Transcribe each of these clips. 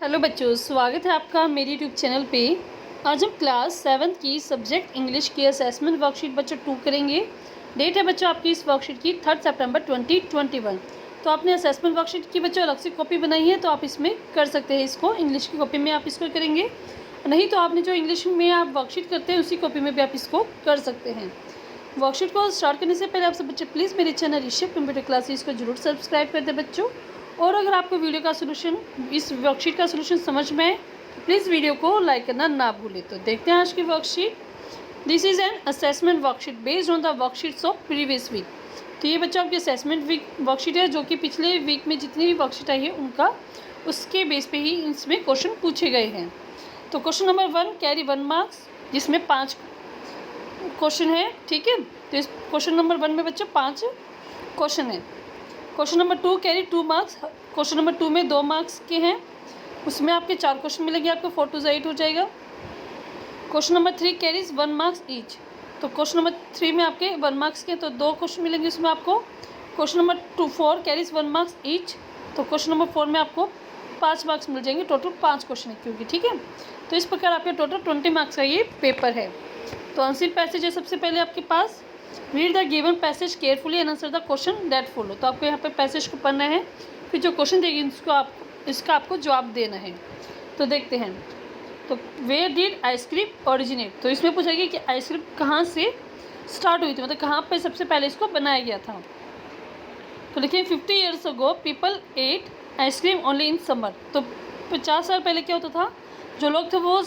Hello बच्चों, स्वागत है आपका मेरी यूट्यूब चैनल पे। आज हम क्लास 7 की सब्जेक्ट इंग्लिश की असेसमेंट वर्कशीट बच्चों 2 करेंगे। डेट है बच्चों आपकी इस वर्कशीट की 3 सितंबर 2021। तो आपने असेसमेंट वर्कशीट की बच्चों अलग से कॉपी बनाई है, तो आप इसमें कर सकते हैं। इसको इंग्लिश की कॉपी में आप इसको करेंगे, नहीं तो आपने जो इंग्लिश में आप वर्कशीट करते हैं उसी कॉपी में भी आप इसको कर सकते हैं। वर्कशीट को स्टार्ट करने से पहले आप सब बच्चे प्लीज़ मेरे चैनल ऋषभ कंप्यूटर क्लासेस को जरूर सब्सक्राइब कर दें बच्चों। और अगर आपको वीडियो का सोल्यूशन, इस वर्कशीट का सोल्यूशन समझ में आए तो प्लीज़ वीडियो को लाइक करना ना भूलें। तो देखते हैं आज की worksheet. This is an assessment worksheet based on the worksheets of previous week. तो ये बच्चों आपकी असेसमेंट वीक वर्कशीट है, जो कि पिछले वीक में जितनी भी वर्कशीट आई है उनका उसके बेस पे ही इसमें क्वेश्चन पूछे गए हैं। तो क्वेश्चन नंबर 1 कैरी 1 मार्क्स, जिसमें 5 क्वेश्चन है। ठीक है, तो इस क्वेश्चन नंबर 1 में बच्चों 5 क्वेश्चन है। Question number 2 carry 2 marks, question number 2 में 2 मार्क्स के हैं, उसमें आपके 4 क्वेश्चन मिलेंगे, आपको 4 2 8 हो जाएगा। Question number 3 carries 1 marks each, तो क्वेश्चन नंबर 3 में आपके 1 मार्क्स के तो 2 क्वेश्चन मिलेंगे उसमें आपको। Question number 4 carries 1 marks each, तो क्वेश्चन नंबर 4 में आपको 5 मार्क्स मिल जाएंगे, टोटल 5 क्वेश्चन है क्योंकि। ठीक है, तो इस प्रकार आपके टोटल 20 मार्क्स का ये पेपर है। तो आंसर पैसेज है सबसे पहले आपके पास। Read the given passage carefully and answer the question that follow. तो आपको यहाँ पे पैसेज को पढ़ना है, फिर जो क्वेश्चन देगी इसका आपको जवाब देना है। तो देखते हैं। तो वेयर डिड आइसक्रीम ओरिजिनेट, तो इसमें पूछेगी कि आइसक्रीम कहाँ से स्टार्ट हुई थी, मतलब कहाँ पे सबसे पहले इसको बनाया गया था। तो देखिए 50 years ago people at ice cream only in summer. तो 50 साल पहले क्या होता था, जो लोग थे वो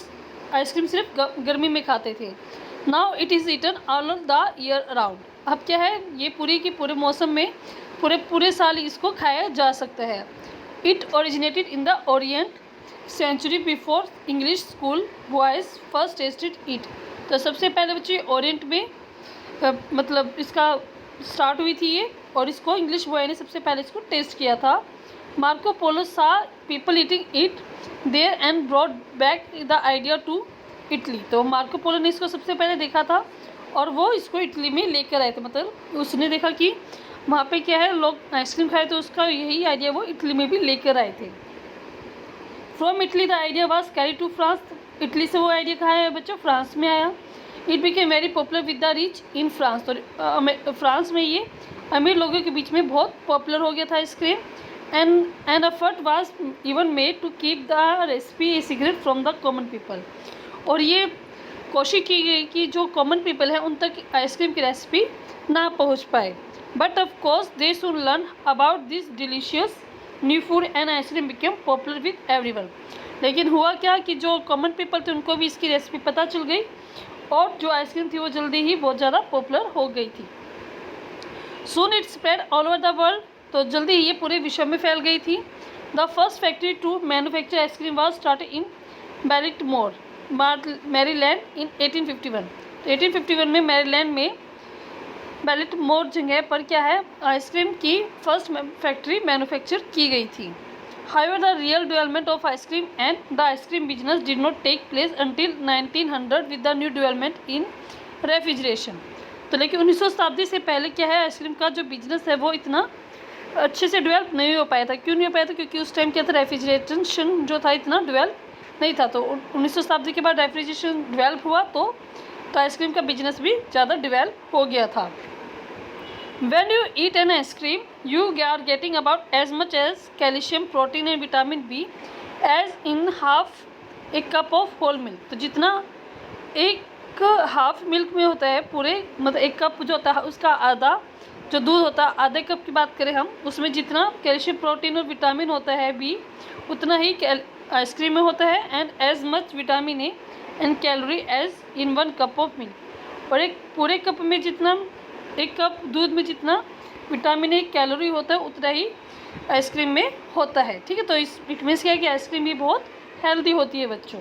आइसक्रीम सिर्फ गर्मी में खाते थे। Now it is eaten all of the year around. अब क्या है, ये पूरी की पूरे मौसम में पूरे साल इसको खाया जा सकता है। It originated in the orient century before English school boys first tested it. तो सबसे पहले बच्चे ओरिएंट में मतलब इसका स्टार्ट हुई थी ये, और इसको इंग्लिश बॉय ने सबसे पहले इसको टेस्ट किया था। Marco Polo saw people eating it there and brought back the idea to Italy. तो मार्को पोलो ने इसको सबसे पहले देखा था और वो इसको इटली में लेकर आए थे, मतलब उसने देखा कि वहाँ पे क्या है लोग आइसक्रीम खाए, तो उसका यही आइडिया वो इटली में भी लेकर आए थे। From Italy the idea was carry to France. Italy से वो आइडिया कहाँ है बच्चों, फ्रांस में आया। It became very popular with the rich in France. तो फ्रांस में ये अमीर लोगों के बीच में बहुत पॉपुलर हो गया था ice cream. And effort was even made to keep the recipe a secret from the common people. और ये कोशिश की गई कि जो कॉमन पीपल है उन तक आइसक्रीम की रेसिपी ना पहुंच पाए। But of course they should learn about this delicious new food and ice cream became popular with everyone. लेकिन हुआ क्या कि जो कॉमन पीपल थे उनको भी इसकी रेसिपी पता चल गई, और जो आइसक्रीम थी वो जल्दी ही बहुत ज़्यादा पॉपुलर हो गई थी। Soon it spread all over the world, तो जल्दी ही ये पूरे विश्व में फैल गई थी। The first factory to manufacture ice cream was started in Baltimore Maryland in 1851। 1851 में मैरीलैंड में बैलिटमोर जगह पर क्या है आइसक्रीम की फर्स्ट फैक्ट्री मैन्युफैक्चर की गई थी। However the real development of ice cream and the ice cream business did not take place until 1900 with the new development in refrigeration. तो लेकिन 1900 शताब्दी से पहले क्या है आइसक्रीम का जो बिजनेस है वो इतना अच्छे से डेवलप नहीं हो पाया था। क्यों नहीं हो पाया था, क्योंकि उस टाइम क्या था रेफ्रिजरेशन जो था इतना डेवलप नहीं था। तो 1900 शताब्दी के बाद रेफ्रिजरेशन डेवलप हुआ तो आइसक्रीम का बिजनेस भी ज़्यादा डेवलप हो गया था। When you eat an ice cream, you are getting about as much as calcium, protein and vitamin B as in half a cup of whole milk। तो जितना एक हाफ मिल्क में होता है पूरे, मतलब एक कप जो होता है उसका आधा जो दूध होता है, आधे कप की बात करें हम, उसमें जितना कैल्शियम प्रोटीन और विटामिन होता है बी उतना ही आइसक्रीम में होता है। And as much vitamin A and calorie as in 1 cup of milk. और एक पूरे कप में जितना, एक कप दूध में जितना विटामिन ए कैलोरी होता है उतना ही आइसक्रीम में होता है। ठीक है, तो इट मीन्स क्या है कि आइसक्रीम भी बहुत हेल्दी होती है बच्चों।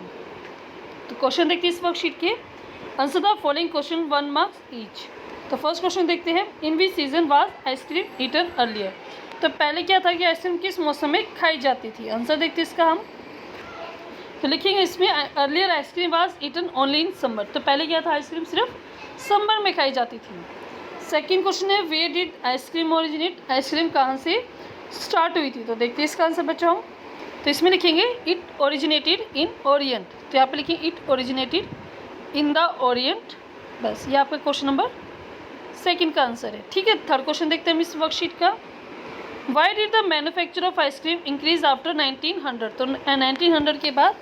तो क्वेश्चन देखते हैं इस वर्कशीट के। Answer the following question 1 marks each. तो फर्स्ट क्वेश्चन देखते हैं, in which season was ice cream eaten earlier. तो पहले क्या था कि आइसक्रीम किस मौसम में खाई जाती थी। आंसर देखते हैं इसका हम। तो लिखेंगे इसमें earlier ice cream was eaten only in summer. तो पहले क्या था आइसक्रीम सिर्फ समर में खाई जाती थी। सेकेंड क्वेश्चन है where did ice cream originate, ice cream कहाँ से स्टार्ट हुई थी। तो देखते हैं इसका आंसर बच्चों। तो इसमें लिखेंगे इट ओरिजिनेटेड इन ओरिएंट, तो यहाँ पे लिखेंगे it originated in the Orient. बस ये आपका क्वेश्चन नंबर 2 का आंसर है। ठीक है, थर्ड क्वेश्चन देखते हैं इस वर्कशीट का। Y did the manufacture of ice cream increase after 1900, तो 1900 के बाद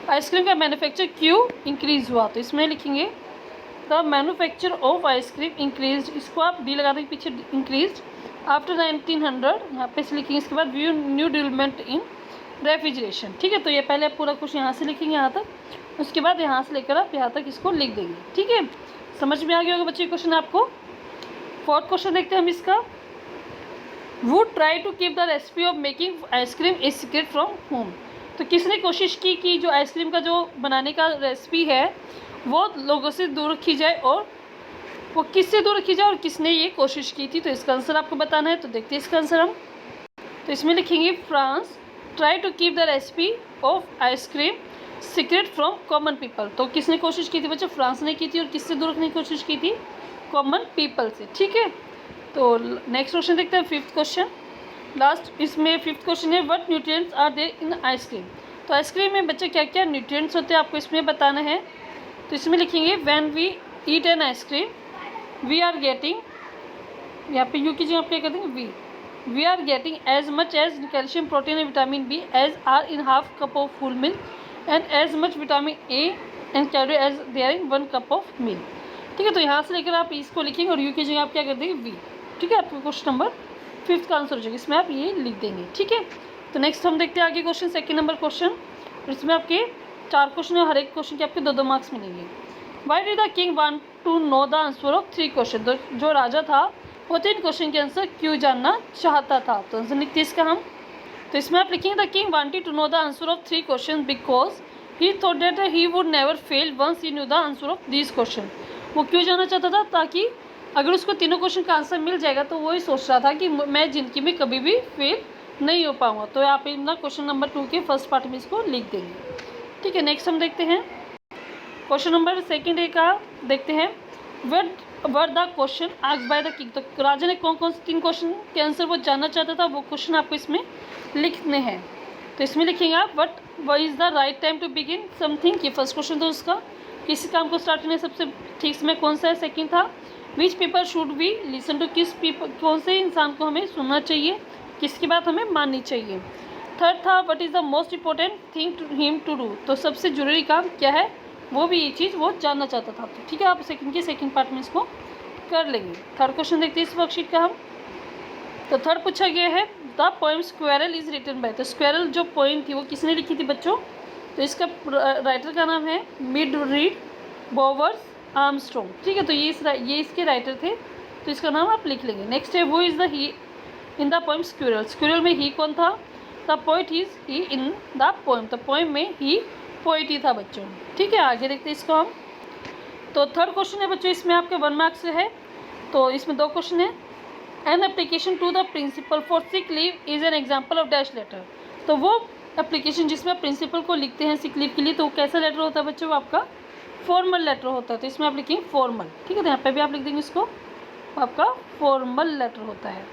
आइसक्रीम का मैन्युफैक्चर क्यों इंक्रीज हुआ, तो इसमें लिखेंगे the manufacture of ice cream increase, इसको आप डी लगा देंगे पीछे, इंक्रीज आफ्टर 1900, यहाँ पे से लिखेंगे। इसके बाद view new development in refrigeration. ठीक है, तो ये पहले आप पूरा कुछ यहाँ से लिखेंगे यहाँ तक, उसके बाद यहाँ से लेकर आप यहाँ तक इसको लिख देंगे। ठीक है, समझ में आ गया होगा बच्चे क्वेश्चन आपको। फोर्थ क्वेश्चन देखते हैं हम इसका। Would try to keep the recipe of making ice cream a secret from home, तो किसने कोशिश की कि जो आइसक्रीम का जो बनाने का रेसिपी है वो लोगों से दूर रखी जाए, और वो किससे दूर रखी जाए और किसने ये कोशिश की थी, तो इसका आंसर आपको बताना है। तो देखते हैं इसका आंसर हम। तो इसमें लिखेंगे France try to keep the recipe of ice cream secret from common people, तो किसने कोशिश की थी बच्चों, फ्रांस ने की थी, और किससे दूर रखने की कोशिश की थी, कॉमन पीपल से। ठीक है, तो नेक्स्ट क्वेश्चन देखते हैं, फिफ्थ क्वेश्चन लास्ट। इसमें फिफ्थ क्वेश्चन है what nutrients are there in ice cream, तो आइसक्रीम में बच्चे क्या क्या न्यूट्रिएंट्स होते हैं आपको इसमें बताना है। तो इसमें लिखेंगे when we eat an ice cream we are getting, यहाँ पे यू की जगह आप क्या कर देंगे we are getting as much as calcium protein and vitamin B as are in half cup of full milk and as much vitamin A and calorie as they are in 1 cup of milk. ठीक है, तो यहाँ से लेकर आप इसको लिखेंगे और यू की जगह आप क्या कर देंगे वी। ठीक है, आपका क्वेश्चन नंबर 5 का आंसर हो जाएगा, इसमें आप ये लिख देंगे। ठीक है, तो नेक्स्ट हम देखते हैं आगे क्वेश्चन, 2 नंबर क्वेश्चन। इसमें आपके 4 क्वेश्चन है, हर एक क्वेश्चन के आपके 2-2 मार्क्स मिलेंगे। Why did the king want to know the answer of 3 question, तो जो राजा था वो 3 क्वेश्चन के आंसर क्यों जानना चाहता था, तो आंसर लिखते इसका हम। तो इसमें आप लिखेंगे the king wanted to know the answer of 3 question because he thought that he would never fail once he knew the answer of this question. वो क्यों जानना चाहता था, ताकि अगर उसको तीनों क्वेश्चन का आंसर मिल जाएगा तो वो ही सोच रहा था कि मैं ज़िंदगी में कभी भी फेल नहीं हो पाऊँगा। तो आप अपना क्वेश्चन नंबर 2 के फर्स्ट पार्ट में इसको लिख देंगे। ठीक है, नेक्स्ट हम देखते हैं क्वेश्चन नंबर 2 का देखते हैं। Were the question asked by the king, तो राजा ने कौन कौन से 3 क्वेश्चन के आंसर वो जानना चाहता था, वो क्वेश्चन आपको इसमें लिखने हैं। तो इसमें लिखेंगे आप what is the right time to begin something, ये फर्स्ट क्वेश्चन था उसका, किसी काम को स्टार्ट करने सबसे ठीक समय कौन सा है। सेकंड था which people should we listen to, किस पीपल कौन से इंसान को हमें सुनना चाहिए, किसकी बात हमें माननी चाहिए। थर्ड था what is the most important thing to him to do, तो सबसे जरूरी काम क्या है, वो भी ये चीज़ वो जानना चाहता था। तो ठीक है, आप सेकंड पार्ट में इसको कर लेंगे। थर्ड क्वेश्चन देखते हैं इस वर्कशीट का हम। तो थर्ड पूछा गया है the poem squirrel is written by, तो स्क्वेरल जो पोएम थी वो किसने लिखी थी बच्चों, तो इसका राइटर का नाम है मिड रीड बोवर्स आर्मस्ट्रॉन्ग। ठीक है, तो ये इसके राइटर थे, तो इसका नाम आप लिख लेंगे। नेक्स्ट है वो is the he in the poem squirrel, squirrel में ही कौन था, the poet is he in the poem, तो पोएम में ही पोइट ही था बच्चों। ठीक है, आगे देखते हैं इसको हम। तो थर्ड क्वेश्चन है बच्चों, इसमें आपके 1 मार्क्स है, तो इसमें 2 क्वेश्चन है। An application to the principal for sick leave is an example of dash letter, तो वो एप्लीकेशन जिसमें आप प्रिंसिपल को लिखते हैं सिक लीव के लिए, तो वो कैसा लेटर होता है बच्चों, वो आपका फॉर्मल लेटर होता है, तो इसमें आप लिखेंगे फॉर्मल। ठीक है, तो यहाँ पे भी आप लिख देंगे इसको, आपका फॉर्मल लेटर होता है।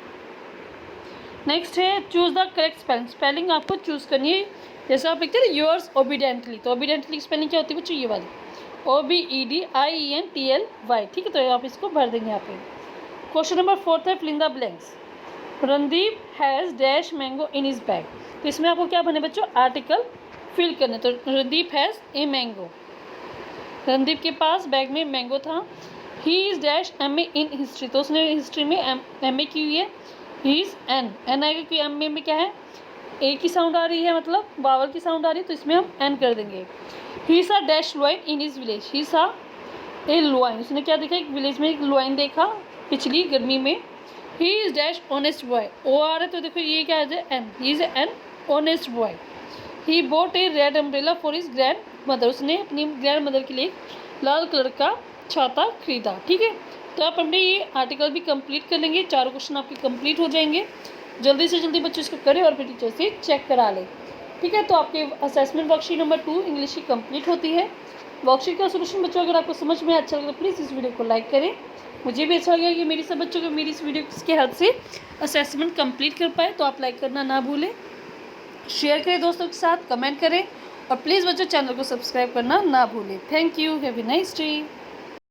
नेक्स्ट है choose the correct spelling, spelling आपको चूज़ करनी है। जैसे आप लिखते हैं योर्स ओबीडेंटली, तो ओबीडेंटली की स्पेलिंग क्या होती है बच्चों, ये वाली OBEDIENTLY। ठीक है, तो आप इसको भर देंगे यहाँ पे। क्वेश्चन नंबर 4 है fill in the blanks. Randeep has dash mango in his bag, तो इसमें आपको क्या बने बच्चों, आर्टिकल फिल करने। तो Randeep has a mango, Randeep के पास बैग में मैंगो था। ही is dash MA in history, तो उसने हिस्ट्री में MA की हुई है। ही इज़ एन आएगा कि MA में क्या है, ए की साउंड आ रही है, मतलब बावल की साउंड आ रही है, तो इसमें हम एन कर देंगे। He saw dash lion in his village, he saw a lion, उसने क्या देखा, एक विलेज में एक लॉइन देखा पिछली गर्मी में। He is dash honest boy, ओ आ रहा है, तो देखो ये क्या है an, he is an honest boy. He bought a red umbrella for his grandmother, उसने अपनी ग्रैंड मदर के लिए लाल कलर का छाता खरीदा। ठीक है, तो आप अपने ये आर्टिकल भी कंप्लीट कर लेंगे, 4 क्वेश्चन आपके कंप्लीट हो जाएंगे। जल्दी से जल्दी बच्चों इसको करें और फिर टीचर से चेक करा लें। ठीक है, तो आपके असेसमेंट वर्कशीट नंबर 2 इंग्लिश की कंप्लीट होती है। वर्कशीट का सोल्यूशन बच्चों अगर आपको समझ में अच्छा लगे तो प्लीज़ इस वीडियो को लाइक करें। मुझे भी अच्छा लगा कि मेरी सब बच्चों को मेरी इस वीडियो की हेल्प से असेसमेंट कंप्लीट कर पाए, तो आप लाइक करना ना भूलें। शेयर करें दोस्तों के साथ, कमेंट करें और प्लीज़ बच्चों चैनल को सब्सक्राइब करना ना भूलें। Thank you, have a nice day.